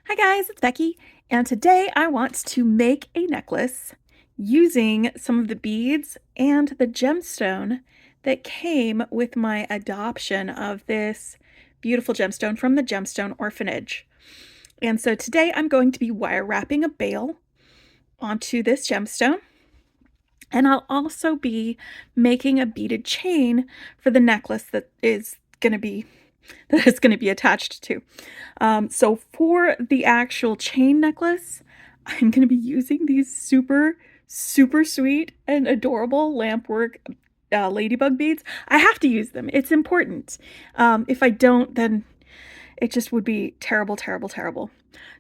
Hi guys, it's Becky, and today I want to make a necklace using some of the beads and the gemstone that came with my adoption of this beautiful gemstone from the Gemstone Orphanage. And so today I'm going to be wire wrapping a bail onto this gemstone, and I'll also be making a beaded chain for the necklace that is going to be attached to. So for the actual chain necklace, I'm going to be using these super, super sweet and adorable lampwork ladybug beads. I have to use them. It's important. If I don't, then it just would be terrible, terrible, terrible.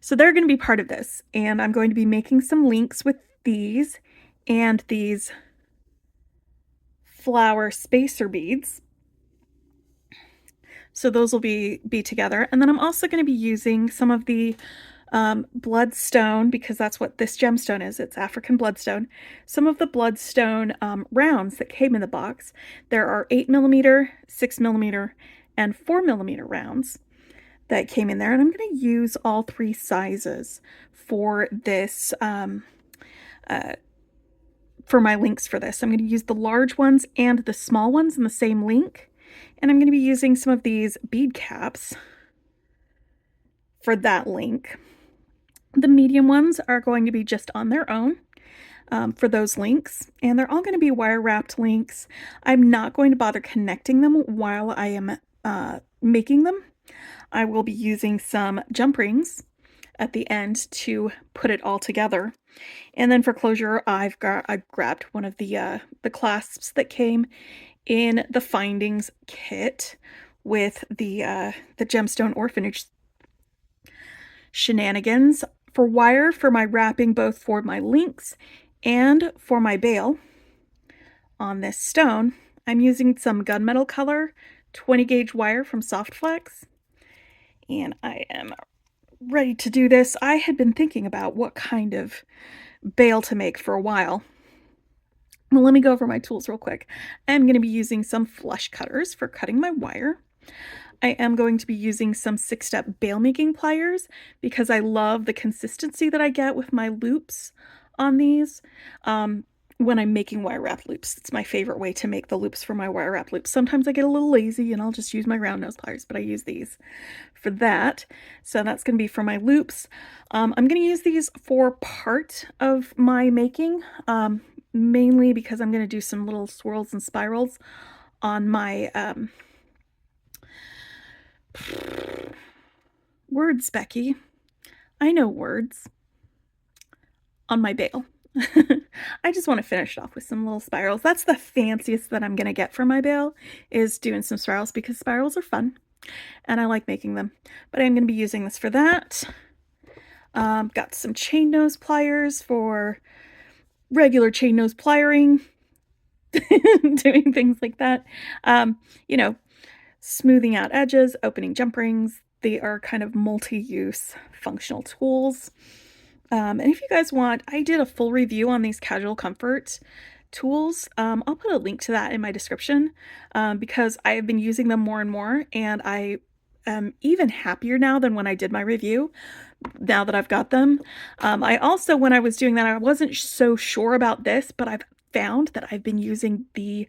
So they're going to be part of this, and I'm going to be making some links with these and these flower spacer beads. So those will be together. And then I'm also going to be using some of the bloodstone, because that's what this gemstone is. It's African bloodstone. Some of the bloodstone rounds that came in the box. There are 8mm, 6mm, and 4mm rounds that came in there. And I'm going to use all three sizes for this, for my links for this. I'm going to use the large ones and the small ones in the same link. And I'm going to be using some of these bead caps for that link. The medium ones are going to be just on their own for those links, and they're all going to be wire wrapped links. I'm not going to bother connecting them while I am making them. I will be using some jump rings at the end to put it all together. And then for closure, I grabbed one of the clasps that came in the findings kit with the Gemstone Orphanage shenanigans. For wire for my wrapping, both for my links and for my bail on this stone, I'm using some gunmetal color 20 gauge wire from Softflex, and I am ready to do this. I had been thinking about what kind of bail to make for a while. Well, let me go over my tools real quick. I'm going to be using some flush cutters for cutting my wire. I am going to be using some 6-step bail making pliers because I love the consistency that I get with my loops on these. When I'm making wire wrap loops, it's my favorite way to make the loops for my wire wrap loops. Sometimes I get a little lazy and I'll just use my round nose pliers, but I use these for that. So that's going to be for my loops. I'm going to use these for part of my making, mainly because I'm going to do some little swirls and spirals on my words, Becky. I know words. On my bail. I just want to finish it off with some little spirals. That's the fanciest that I'm going to get for my bail, is doing some spirals, because spirals are fun and I like making them. But I'm going to be using this for that. Got some chain nose pliers for regular chain nose pliering, doing things like that. You know, smoothing out edges, opening jump rings. They are kind of multi-use functional tools. And if you guys want, I did a full review on these casual comfort tools. I'll put a link to that in my description because I have been using them more and more, and I am even happier now than when I did my review, now that I've got them. I also, when I was doing that, I wasn't so sure about this, but I've found that I've been using the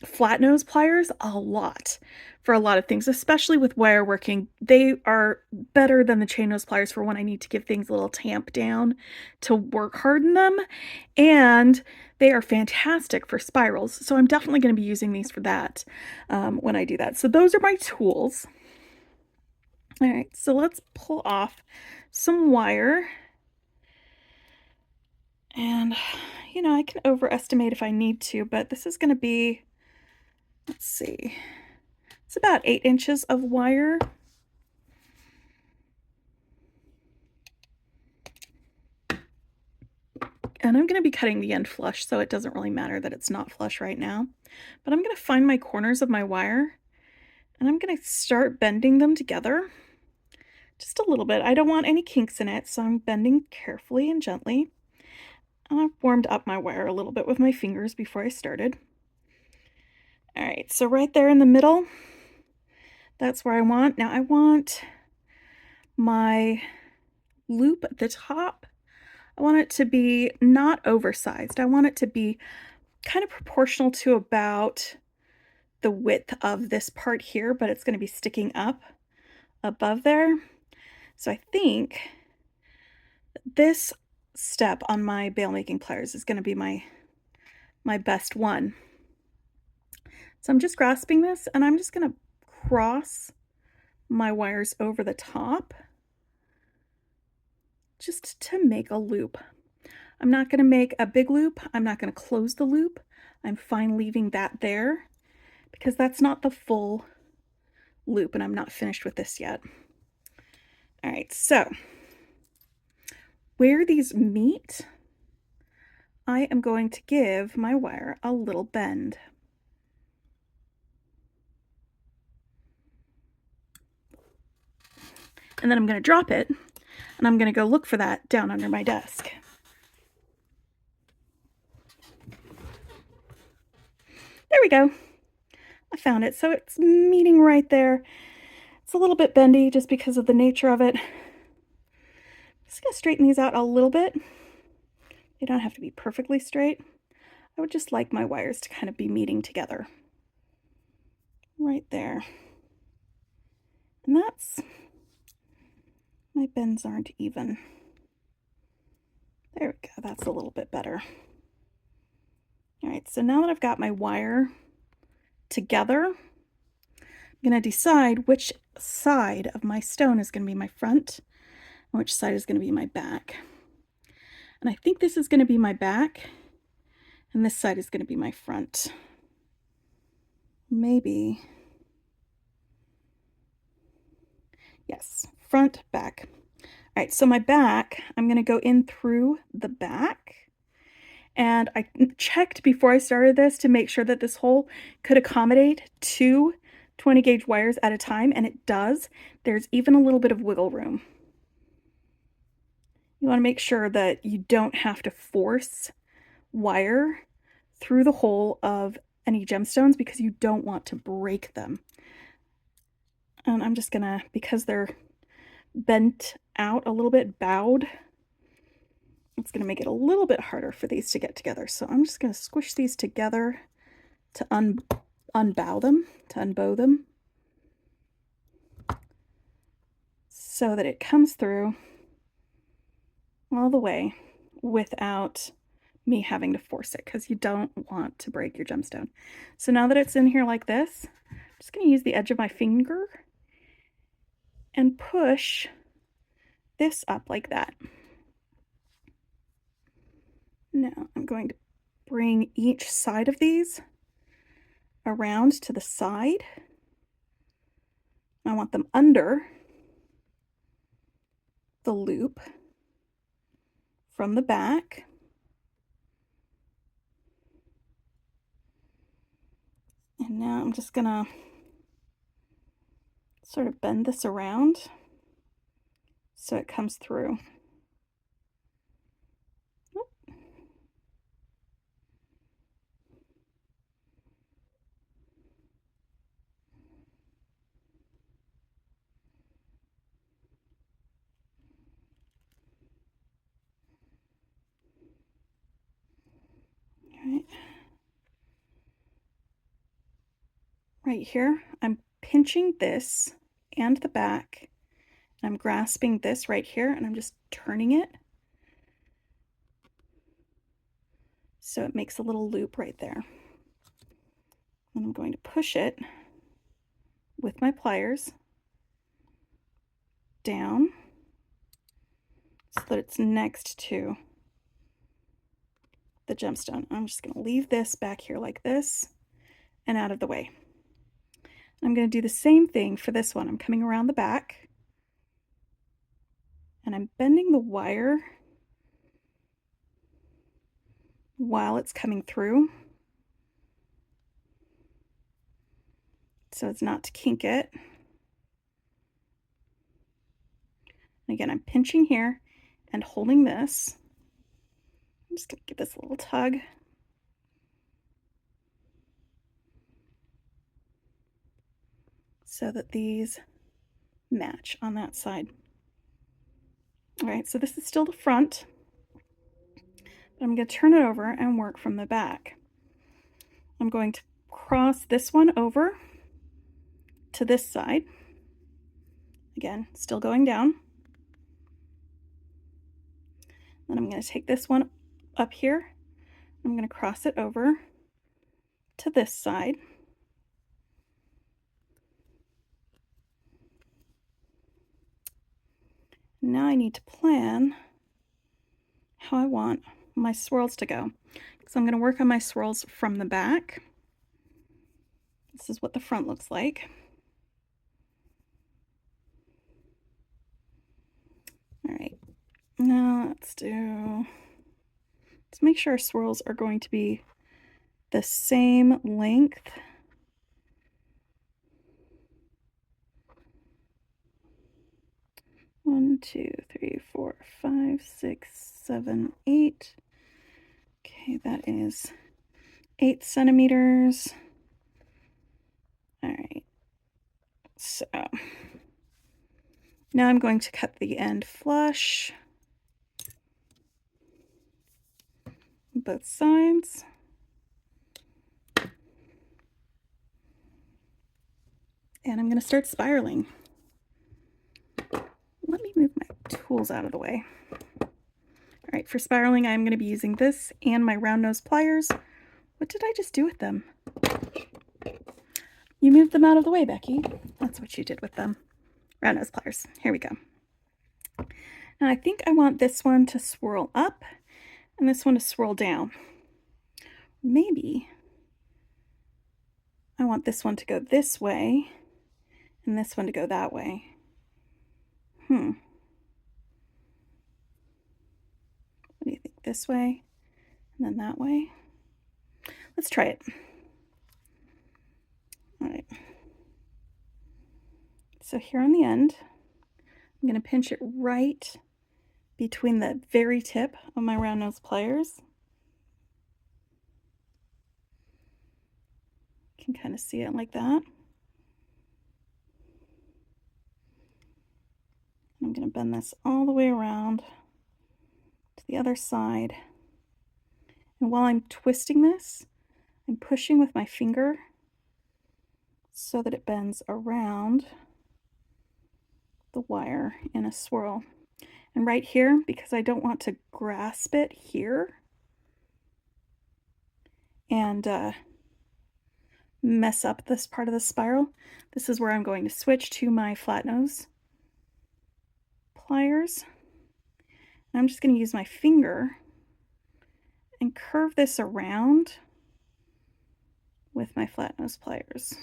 flat nose pliers a lot for a lot of things, especially with wire working. They are better than the chain nose pliers for when I need to give things a little tamp down to work harden them, and they are fantastic for spirals. So I'm definitely going to be using these for that when I do that. So those are my tools. All right, so let's pull off some wire. And, you know, I can overestimate if I need to, but this is going to be, let's see, it's about 8 inches of wire. And I'm going to be cutting the end flush, so it doesn't really matter that it's not flush right now. But I'm going to find my corners of my wire, and I'm going to start bending them together just a little bit. I don't want any kinks in it, so I'm bending carefully and gently. And I've warmed up my wire a little bit with my fingers before I started. All right, so right there in the middle, that's where I want. Now I want my loop at the top, I want it to be not oversized. I want it to be kind of proportional to about the width of this part here, but it's going to be sticking up above there. So I think this step on my bail making pliers is going to be my best one. So I'm just grasping this and I'm just going to cross my wires over the top just to make a loop. I'm not going to make a big loop. I'm not going to close the loop. I'm fine leaving that there because that's not the full loop and I'm not finished with this yet. All right, so where these meet, I am going to give my wire a little bend. And then I'm going to drop it and I'm going to go look for that down under my desk. There we go. I found it. So it's meeting right there. It's a little bit bendy just because of the nature of it. I'm just going to straighten these out a little bit. They don't have to be perfectly straight. I would just like my wires to kind of be meeting together. Right there. And that's, my bends aren't even. There we go, that's a little bit better. All right, so now that I've got my wire together, I'm going to decide which side of my stone is going to be my front and which side is going to be my back. And I think this is going to be my back and this side is going to be my front. Maybe. Yes, front, back. All right, so my back, I'm going to go in through the back. And I checked before I started this to make sure that this hole could accommodate 2 20 gauge wires at a time, and it does. There's even a little bit of wiggle room. You want to make sure that you don't have to force wire through the hole of any gemstones because you don't want to break them. And I'm just gonna, because they're bent out a little bit, bowed, it's going to make it a little bit harder for these to get together. So I'm just going to squish these together to unbow them, to unbow them, so that it comes through all the way without me having to force it, because you don't want to break your gemstone. So now that it's in here like this, I'm just going to use the edge of my finger and push this up like that. Now I'm going to bring each side of these around to the side. I want them under the loop from the back. And now I'm just gonna sort of bend this around so it comes through. Right here, I'm pinching this and the back. I'm grasping this right here and I'm just turning it so it makes a little loop right there. And I'm going to push it with my pliers down so that it's next to the gemstone. I'm just going to leave this back here like this and out of the way. I'm going to do the same thing for this one. I'm coming around the back and I'm bending the wire while it's coming through so as not to kink it. And again, I'm pinching here and holding this. I'm just going to give this a little tug. So that these match on that side. All right, so this is still the front, but I'm going to turn it over and work from the back. I'm going to cross this one over to this side. Again, still going down. Then I'm going to take this one up here. I'm going to cross it over to this side. Now I need to plan how I want my swirls to go. So I'm going to work on my swirls from the back. This is what the front looks like. All right, now let's make sure our swirls are going to be the same length. One, two, three, four, 5, 6, 7, 8. Okay, that is 8 centimeters. All right, so now I'm going to cut the end flush, both sides. And I'm going to start spiraling. Let me move my tools out of the way. All right, for spiraling, I'm going to be using this and my round nose pliers. What did I just do with them? You moved them out of the way, Becky. That's what you did with them. Round nose pliers. Here we go. Now I think I want this one to swirl up and this one to swirl down. Maybe I want this one to go this way and this one to go that way. What do you think? This way and then that way? Let's try it. All right. So here on the end, I'm going to pinch it right between the very tip of my round nose pliers. You can kind of see it like that. I'm going to bend this all the way around to the other side. And while I'm twisting this, I'm pushing with my finger so that it bends around the wire in a swirl. And right here, because I don't want to grasp it here and mess up this part of the spiral, this is where I'm going to switch to my flat nose pliers. And I'm just going to use my finger and curve this around with my flat nose pliers.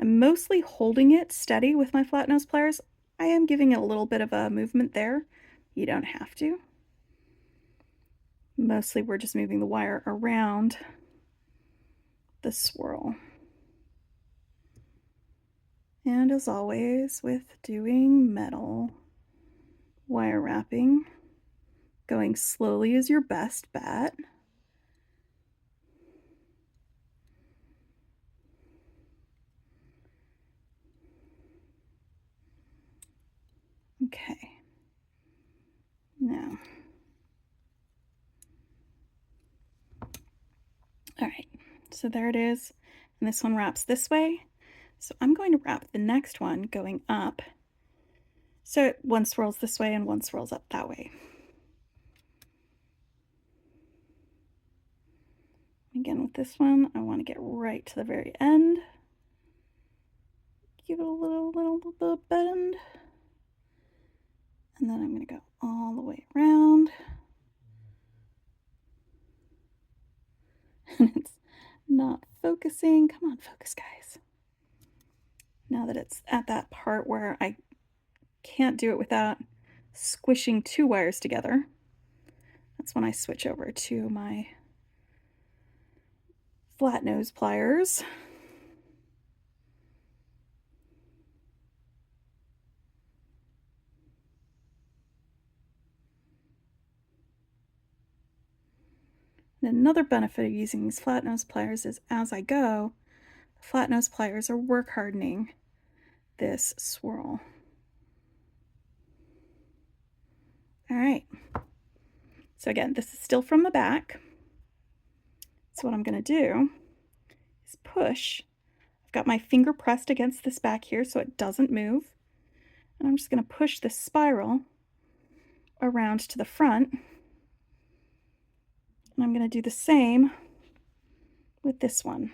I'm mostly holding it steady with my flat nose pliers. I am giving it a little bit of a movement there. You don't have to. Mostly we're just moving the wire around the swirl. And as always with doing metal wire wrapping, going slowly is your best bet. Okay. Now, all right, so there it is. And this one wraps this way. So I'm going to wrap the next one going up. So one swirls this way and one swirls up that way. Again, with this one, I want to get right to the very end. Give it a little bit of bend. And then I'm going to go all the way around. And it's not focusing. Come on, focus, guys. Now that it's at that part where I can't do it without squishing 2 wires together, that's when I switch over to my flat nose pliers. And another benefit of using these flat nose pliers is as I go, the flat nose pliers are work hardening this swirl. So again, this is still from the back. So what I'm going to do is push. I've got my finger pressed against this back here so it doesn't move. And I'm just going to push this spiral around to the front. And I'm going to do the same with this one.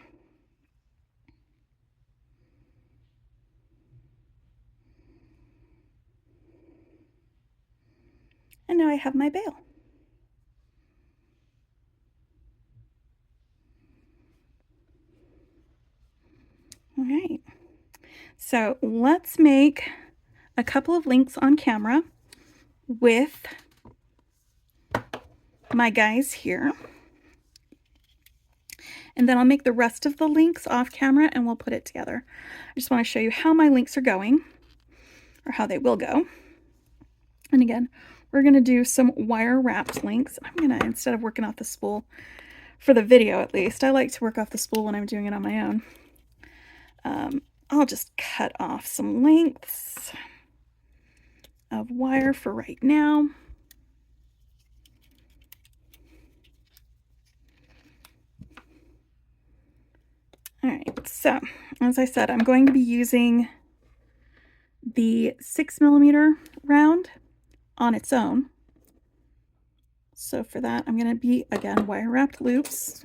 And now I have my bail. All right, so let's make a couple of links on camera with my guys here. And then I'll make the rest of the links off camera and we'll put it together. I just want to show you how my links are going, or how they will go. And again, we're going to do some wire wrapped links. I'm going to, instead of working off the spool, for the video at least, I like to work off the spool when I'm doing it on my own. I'll just cut off some lengths of wire for right now. All right, so as I said, I'm going to be using the 6mm round on its own. So for that, I'm going to be, again, wire wrapped loops.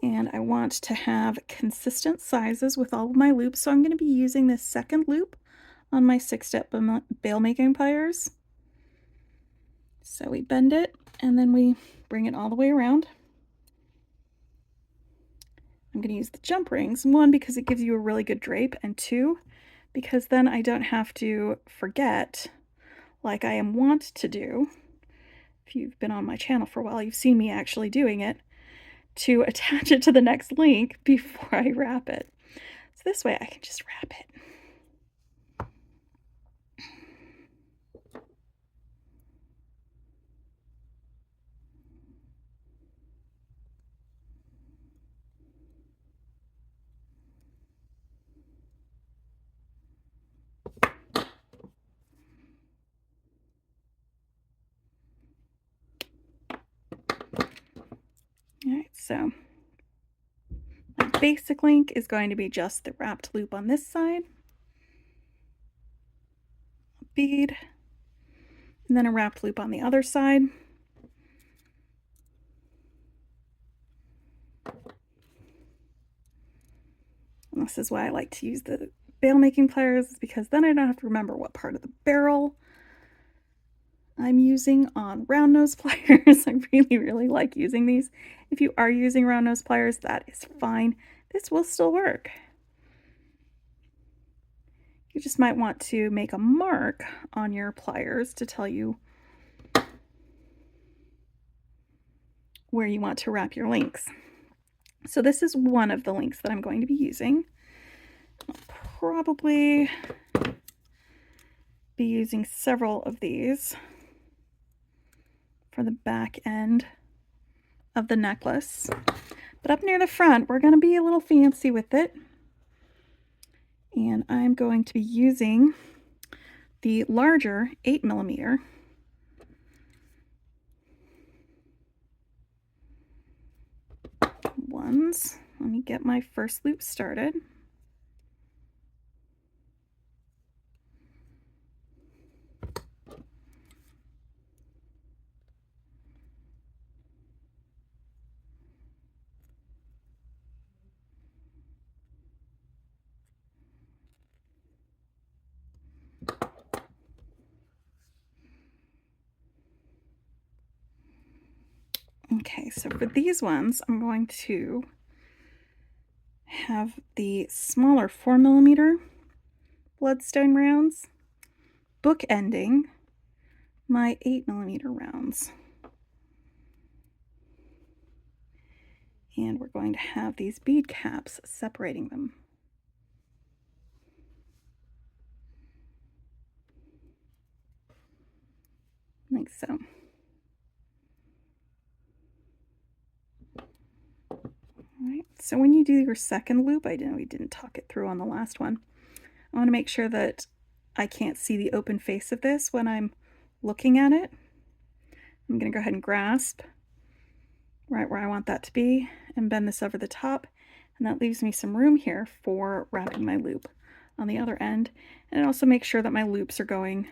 And I want to have consistent sizes with all of my loops. So I'm going to be using this second loop on my 6-step bail making pliers. So we bend it and then we bring it all the way around. I'm going to use the jump rings, 1, because it gives you a really good drape, and 2, because then I don't have to forget, like I am wont to do. If you've been on my channel for a while, you've seen me actually doing it, to attach it to the next link before I wrap it. So this way I can just wrap it. All right, so my basic link is going to be just the wrapped loop on this side, a bead, and then a wrapped loop on the other side. And this is why I like to use the bail making pliers, because then I don't have to remember what part of the barrel I'm using on round nose pliers. I really like using these. If you are using round nose pliers, that is fine. This will still work. You just might want to make a mark on your pliers to tell you where you want to wrap your links. So this is one of the links that I'm going to be using. I'll probably be using several of these for the back end of the necklace. But up near the front, we're going to be a little fancy with it. And I'm going to be using the larger 8mm ones. Let me get my first loop started. Okay, so for these ones, I'm going to have the smaller 4mm bloodstone rounds bookending my 8mm rounds. And we're going to have these bead caps separating them. Like so. Alright, so when you do your second loop, I know we didn't talk it through on the last one. I want to make sure that I can't see the open face of this when I'm looking at it. I'm going to go ahead and grasp right where I want that to be and bend this over the top. And that leaves me some room here for wrapping my loop on the other end. And it also makes sure that my loops are going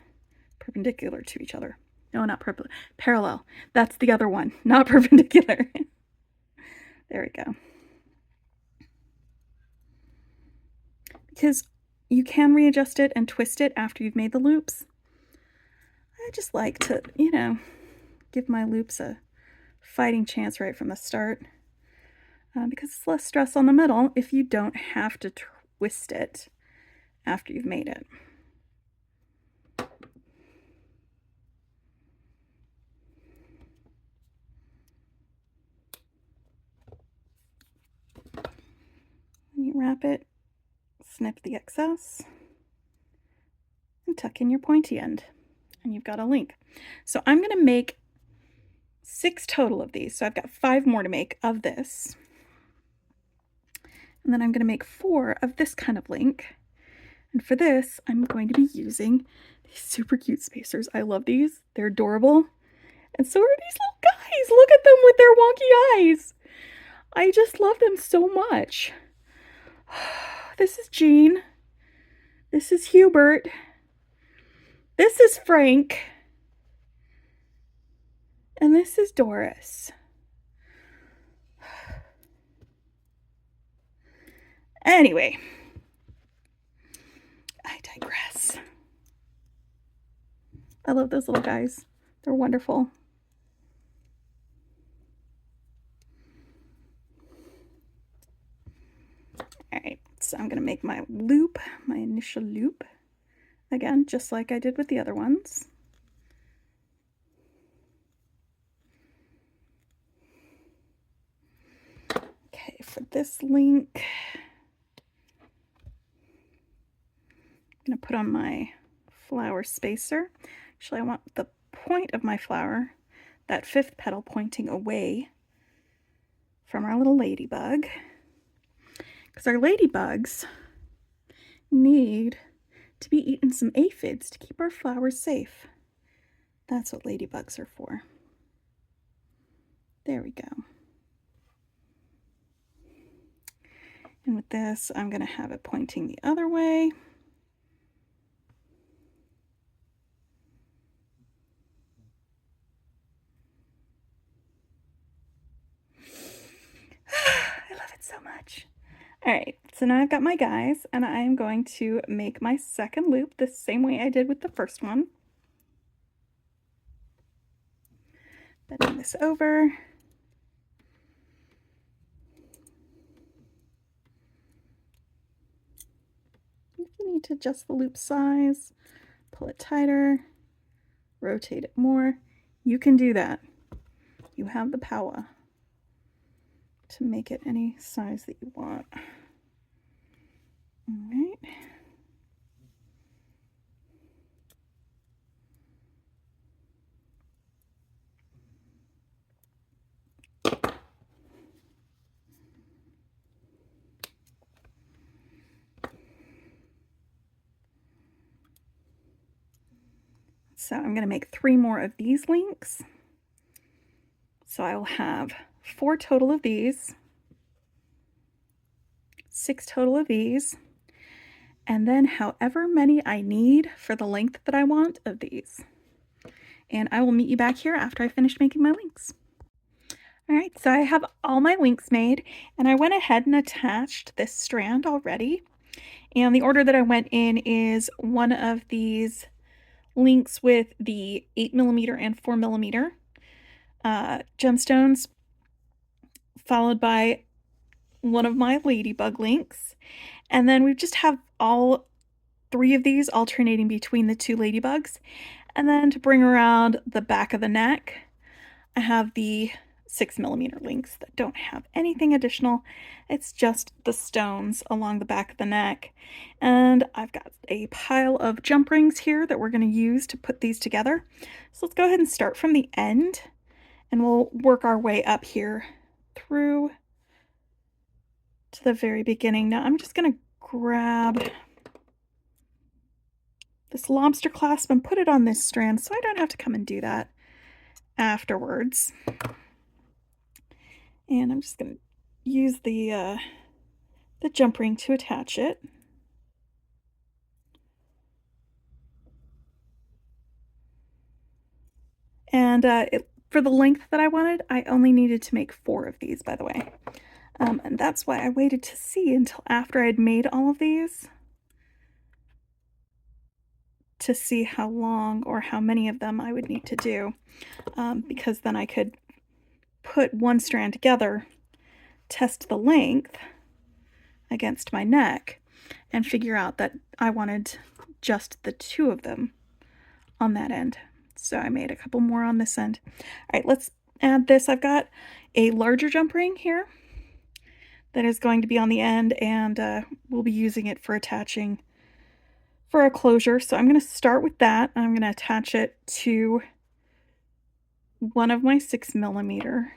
perpendicular to each other. No, not parallel. That's the other one, not perpendicular. There we go. Because you can readjust it and twist it after you've made the loops. I just like to, you know, give my loops a fighting chance right from the start. Because it's less stress on the middle if you don't have to twist it after you've made it. When you wrap it, snip the excess and tuck in your pointy end, and you've got a link. So I'm going to make 6 total of these. So I've got 5 more to make of this. And then I'm going to make 4 of this kind of link. And for this, I'm going to be using these super cute spacers. I love these. They're adorable. And so are these little guys. Look at them with their wonky eyes. I just love them so much. This is Jean. This is Hubert. This is Frank. And this is Doris. Anyway, I digress. I love those little guys. They're wonderful. All right, so I'm going to make my loop, my initial loop, again, just like I did with the other ones. Okay, for this link, I'm going to put on my flower spacer. Actually, I want the point of my flower, that 5th petal, pointing away from our little ladybug. Because our ladybugs need to be eating some aphids to keep our flowers safe. That's what ladybugs are for. There we go. And with this, I'm going to have it pointing the other way. I love it so much. All right, so now I've got my guys, and I am going to make my second loop the same way I did with the first one. Bending this over. If you need to adjust the loop size, pull it tighter, rotate it more, you can do that. You have the power to make it any size that you want. All right. So I'm going to make 3 more of these links. So I will have 4 total of these, 6 total of these, and then however many I need for the length that I want of these. And I will meet you back here after I finish making my links. All right, so I have all my links made, and I went ahead and attached this strand already. And the order that I went in is one of these links with the 8mm and 4mm gemstones, followed by one of my ladybug links, and then we just have all 3 of these alternating between the 2 ladybugs. And then to bring around the back of the neck, I have the 6mm links that don't have anything additional. It's just the stones along the back of the neck. And I've got a pile of jump rings here that we're going to use to put these together. So let's go ahead and start from the end, and we'll work our way up here through to the very beginning. Now I'm just going to grab this lobster clasp and put it on this strand so I don't have to come and do that afterwards. And I'm just going to use the jump ring to attach it. And for the length that I wanted, I only needed to make 4 of these, by the way. And that's why I waited to see until after I'd made all of these to see how long or how many of them I would need to do, because then I could put one strand together, test the length against my neck, and figure out that I wanted just the 2 of them on that end. So I made a couple more on this end. All right, let's add this. I've got a larger jump ring here that is going to be on the end, and we'll be using it for attaching for a closure. So I'm going to start with that. I'm going to attach it to one of my 6mm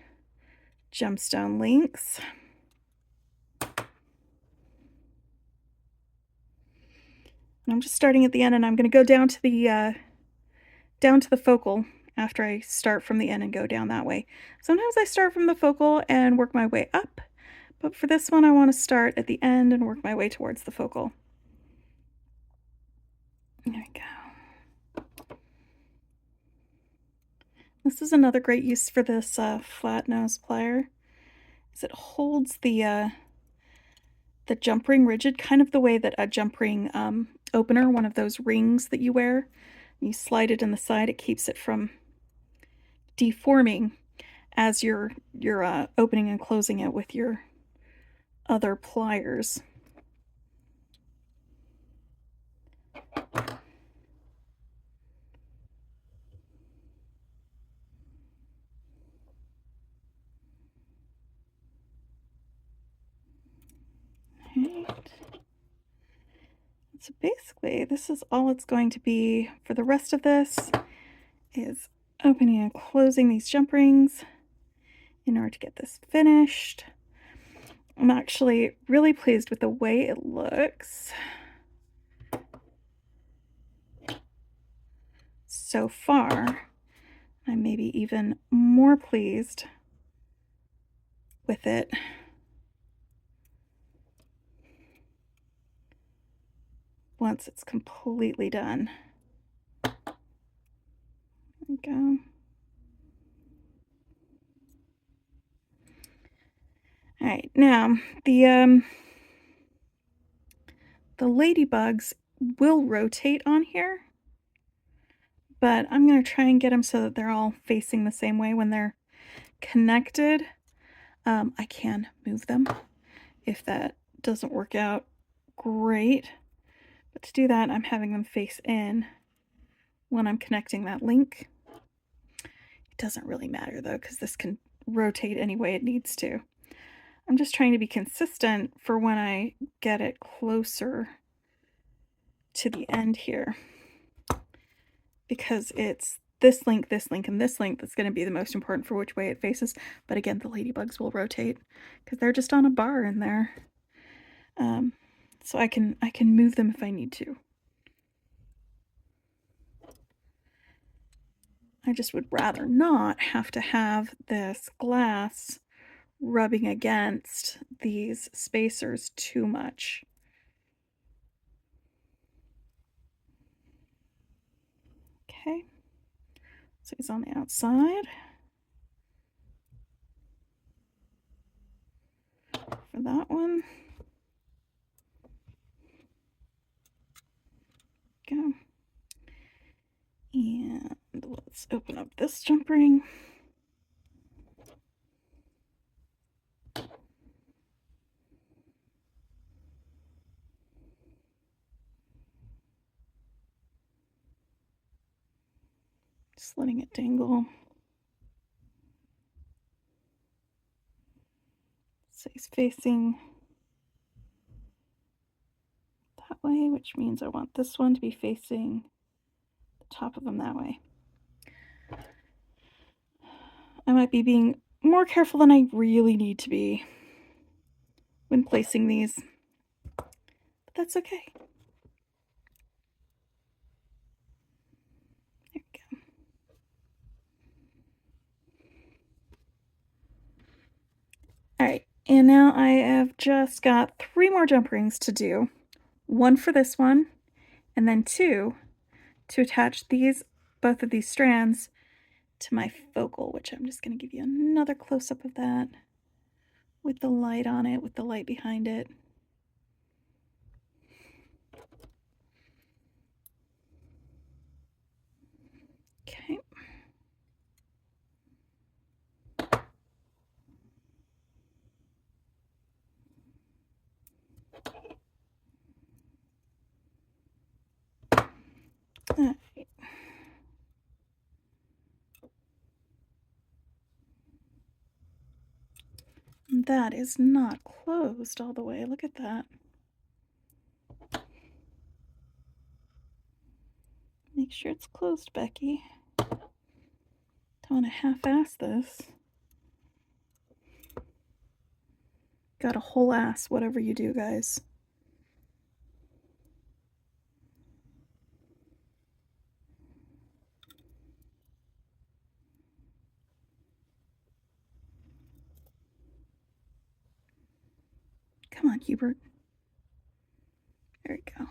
gemstone links. And I'm just starting at the end, and I'm going to go down to the focal after I start from the end and go down that way. Sometimes I start from the focal and work my way up, but for this one I want to start at the end and work my way towards the focal. There we go. This is another great use for this flat nose plier, is it holds the jump ring rigid, kind of the way that a jump ring opener, one of those rings that you wear, you slide it in the side, it keeps it from deforming as you're opening and closing it with your other pliers. Right. So basically, this is all it's going to be for the rest of this, is opening and closing these jump rings in order to get this finished. I'm actually really pleased with the way it looks so far. I'm maybe even more pleased with it once it's completely done. There we go. All right, now the ladybugs will rotate on here, but I'm going to try and get them so that they're all facing the same way when they're connected. I can move them if that doesn't work out great, but to do that I'm having them face in when I'm connecting that link. It doesn't really matter though, because this can rotate any way it needs to. I'm just trying to be consistent for when I get it closer to the end here, because it's this link, and this link that's going to be the most important for which way it faces. But again, the ladybugs will rotate because they're just on a bar in there. So I can move them if I need to. I just would rather not have to have this glass rubbing against these spacers too much. Okay, so it's on the outside. For that one. Go. And let's open up this jump ring. Just letting it dangle. So he's facing that way, which means I want this one to be facing the top of them that way. I might be being more careful than I really need to be when placing these, but that's okay. There we go. And now I have just got 3 more jump rings to do. 1 for this one, and then 2 to attach both of these strands to my focal, which I'm just going to give you another close-up of that with the light on it, with the light behind it. Okay. All right. That is not closed all the way. Look at that. Make sure it's closed, Becky. Don't want to half-ass this. Got a whole ass, whatever you do, guys. Come on, Hubert. There we go.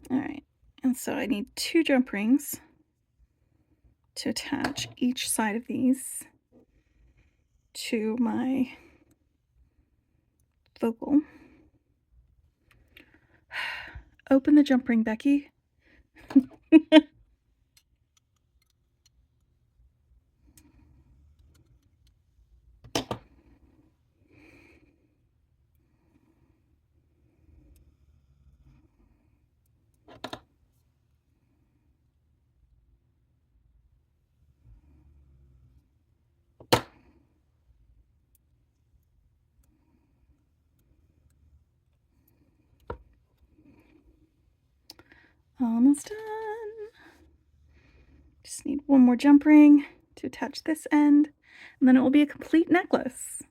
All right, and so I need 2 jump rings to attach each side of these to my focal. Open the jump ring, Becky. Almost done. Just need 1 more jump ring to attach this end, and then it will be a complete necklace.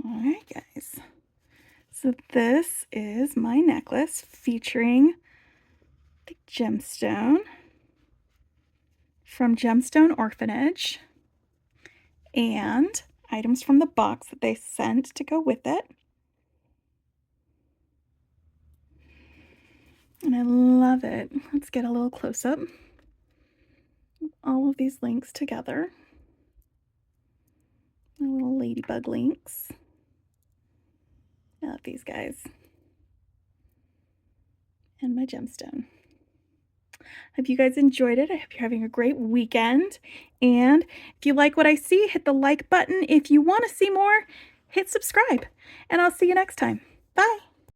All right, guys. So this is my necklace featuring the gemstone from Gemstone Orphanage and items from the box that they sent to go with it. And I love it. Let's get a little close-up. All of these links together. My little ladybug links. I love these guys. And my gemstone. Hope you guys enjoyed it. I hope you're having a great weekend. And if you like what I see, hit the like button. If you want to see more, hit subscribe. And I'll see you next time. Bye.